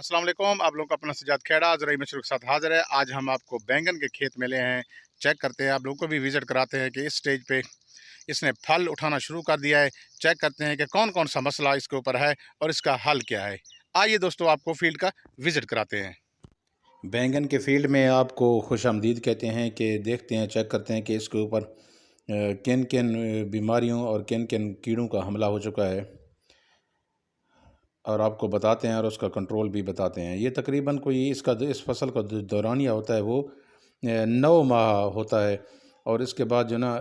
अस्सलाम वालेकुम। आप लोगों का अपना सजाद खेड़ा आज रही मशरूक के साथ हाजिर है। आज हम आपको बैंगन के खेत में ले हैं, चेक करते हैं, आप लोगों को भी विजिट कराते हैं कि इस स्टेज पे इसने फल उठाना शुरू कर दिया है। चेक करते हैं कि कौन कौन सा मसला इसके ऊपर है और इसका हल क्या है। आइए दोस्तों, आपको फील्ड का विजिट कराते हैं। बैंगन के फील्ड में आपको खुश आमदीद कहते हैं कि देखते हैं, चेक करते हैं कि इसके ऊपर किन किन बीमारियों और किन किन कीड़ों का हमला हो चुका है, और आपको बताते हैं और उसका कंट्रोल भी बताते हैं। ये तकरीबन कोई इसका इस फसल का जो दौरानिया होता है वो 9 माह होता है। और इसके बाद जो ना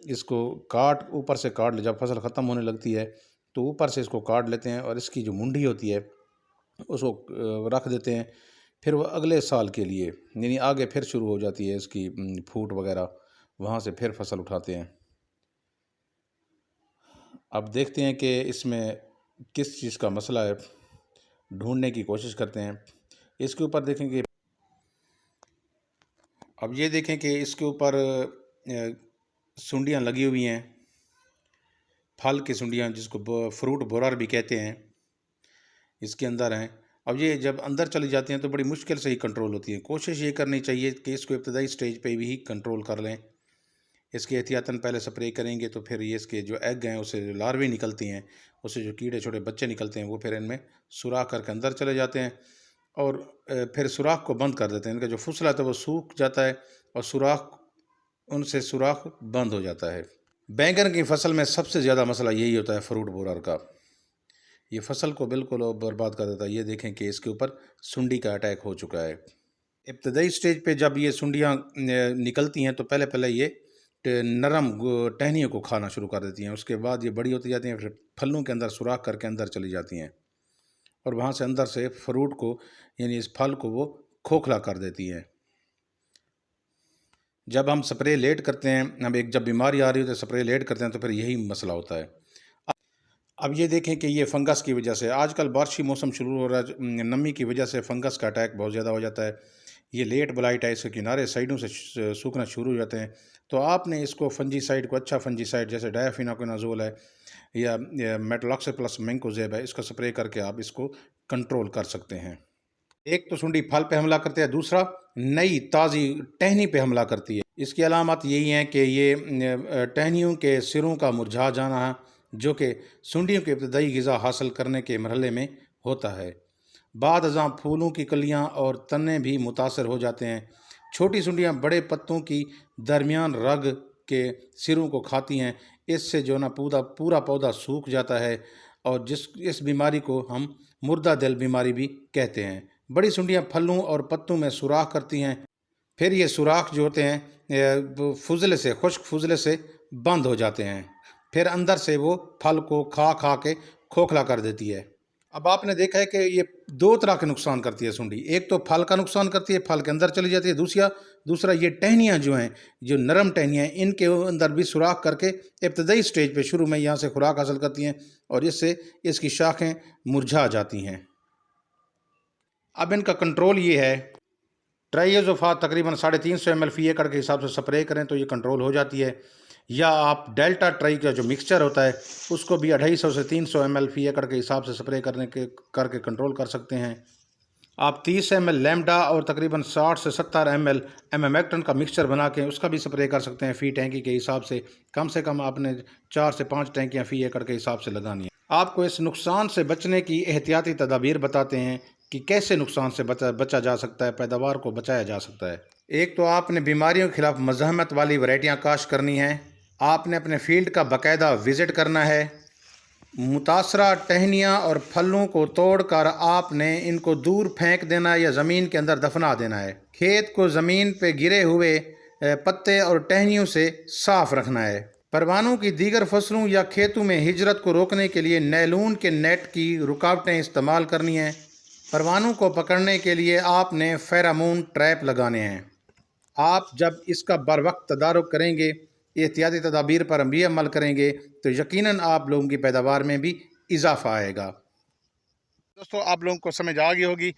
इसको ऊपर से काट ले, जब फसल ख़त्म होने लगती है तो ऊपर से इसको काट लेते हैं और इसकी जो मुंडी होती है उसको रख देते हैं। फिर वो अगले साल के लिए यानी आगे फिर शुरू हो जाती है इसकी फूट वगैरह, वहाँ से फिर फसल उठाते हैं। अब देखते हैं कि इसमें किस चीज़ का मसला है, ढूंढने की कोशिश करते हैं। इसके ऊपर देखेंगे, अब ये देखें कि इसके ऊपर सुंडियाँ लगी हुई हैं, फल की सुंडियाँ जिसको फ्रूट बोरर भी कहते हैं, इसके अंदर हैं। अब ये जब अंदर चली जाती हैं तो बड़ी मुश्किल से ही कंट्रोल होती है। कोशिश ये करनी चाहिए कि इसको इब्तदाई स्टेज पे भी कंट्रोल कर लें। इसके एहतियातन पहले स्प्रे करेंगे तो फिर ये इसके जो एग हैं, उससे जो लार्वे निकलती हैं, उससे जो कीड़े छोटे बच्चे निकलते हैं, वो फिर इनमें सुराख करके अंदर चले जाते हैं और फिर सुराख को बंद कर देते हैं। इनका जो फुसला था वो सूख जाता है और सुराख बंद हो जाता है। बैंगन की फसल में सबसे ज़्यादा मसला यही होता है फ्रूट बोरर का। ये फसल को बिल्कुल बर्बाद कर देता है। ये देखें कि इसके ऊपर सुंडी का अटैक हो चुका है। इब्तदाई स्टेज पे जब ये सुंडियाँ निकलती हैं तो पहले पहले ये नरम टहनियों को खाना शुरू कर देती हैं। उसके बाद ये बड़ी होती जाती हैं, फिर फलों के अंदर सुराख करके अंदर चली जाती हैं और वहाँ से अंदर से फ्रूट को यानी इस फल को वो खोखला कर देती हैं। जब हम स्प्रे लेट करते हैं, जब बीमारी आ रही हो तो स्प्रे लेट करते हैं तो फिर यही मसला होता है। अब ये देखें कि ये फंगस की वजह से, आजकल बारिशी मौसम शुरू हो रहा है, नमी की वजह से फंगस का अटैक बहुत ज़्यादा हो जाता है। ये लेट ब्लाइट है, इसके किनारे साइडों से सूखना शुरू हो जाते हैं। तो आपने इसको फंजीसाइड को, अच्छा फंजीसाइड जैसे डायाफिनाकोनाजोल है या मेटलॉक्साप्लस मैंकोजेब है, इसका स्प्रे करके आप इसको कंट्रोल कर सकते हैं। एक तो सुंडी फल पे हमला करते हैं, दूसरा नई ताज़ी टहनी पे हमला करती है। इसकी अलामत यही हैं कि ये टहनियों के सिरों का मुरझा जाना है, जो कि सुंडियों के इब्तदाई ग़िज़ा हासिल करने के मरहले में होता है। बाद अज़ां फूलों की कलियां और तने भी मुतासर हो जाते हैं। छोटी सुंडियां बड़े पत्तों की दरमियान रग के सिरों को खाती हैं। इससे जो ना पूरा पौधा सूख जाता है और इस बीमारी को हम मुर्दा दिल बीमारी भी कहते हैं। बड़ी सुंडियां फलों और पत्तों में सुराख करती हैं, फिर ये सुराख जो होते हैं फुजले से, खुश्क फुजले से बंद हो जाते हैं। फिर अंदर से वो फल को खा खा के खोखला कर देती है। अब आपने देखा है कि ये दो तरह के नुकसान करती है सुंडी। एक तो फल का नुकसान करती है, फल के अंदर चली जाती है। दूसरा ये टहनियाँ जो हैं, जो नरम टहनियाँ हैं, इनके अंदर भी सुराख करके इब्तदाई स्टेज पे शुरू में यहाँ से खुराक हासिल करती हैं और इससे इसकी शाखें मुरझा जाती हैं। अब इनका कंट्रोल ये है, ट्राइएज़ोफास तकरीबन 350 ml फी एकड़ के हिसाब से स्प्रे करें तो ये कंट्रोल हो जाती है। या आप डेल्टा ट्राई का जो मिक्सचर होता है उसको भी 250 से 300 ml फी एकड़ के हिसाब से स्प्रे करके कंट्रोल कर सकते हैं। आप 30 ml लैम्डा और तकरीबन 60 से 70 ml एमामेक्टिन का मिक्सचर बना के उसका भी स्प्रे कर सकते हैं फ़ी टैंकी के हिसाब से। कम आपने 4 से 5 टैंकियाँ फ़ी एकड़ के हिसाब से लगानी है। आपको इस नुकसान से बचने की एहतियाती तदाबीर बताते हैं कि कैसे नुकसान से बचा जा सकता है, पैदावार को बचाया जा सकता है। एक तो आपने बीमारियों के खिलाफ मज़ाहमत वाली वैरायटियाँ काश्त करनी हैं। आपने अपने फील्ड का बाकायदा विज़िट करना है। मुतासरा टहनियाँ और फलों को तोड़कर आपने इनको दूर फेंक देना या ज़मीन के अंदर दफना देना है। खेत को ज़मीन पे गिरे हुए पत्ते और टहनियों से साफ रखना है। परवानों की दीगर फसलों या खेतों में हिजरत को रोकने के लिए नैलून के नेट की रुकावटें इस्तेमाल करनी हैं। परवानों को पकड़ने के लिए आपने फेरामोन ट्रैप लगाने हैं। आप जब इसका बर वक्त तदारुक करेंगे, एहतियाती तदाबीर पर भी अमल करेंगे तो यकीनन आप लोगों की पैदावार में भी इजाफा आएगा। दोस्तों, आप लोगों को समझ आ गई होगी।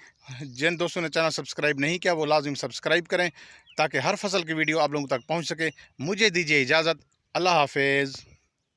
जिन दोस्तों ने चैनल सब्सक्राइब नहीं किया वो लाजिम सब्सक्राइब करें ताकि हर फसल की वीडियो आप लोगों तक पहुंच सके। मुझे दीजिए इजाज़त। अल्लाह हाफिज़।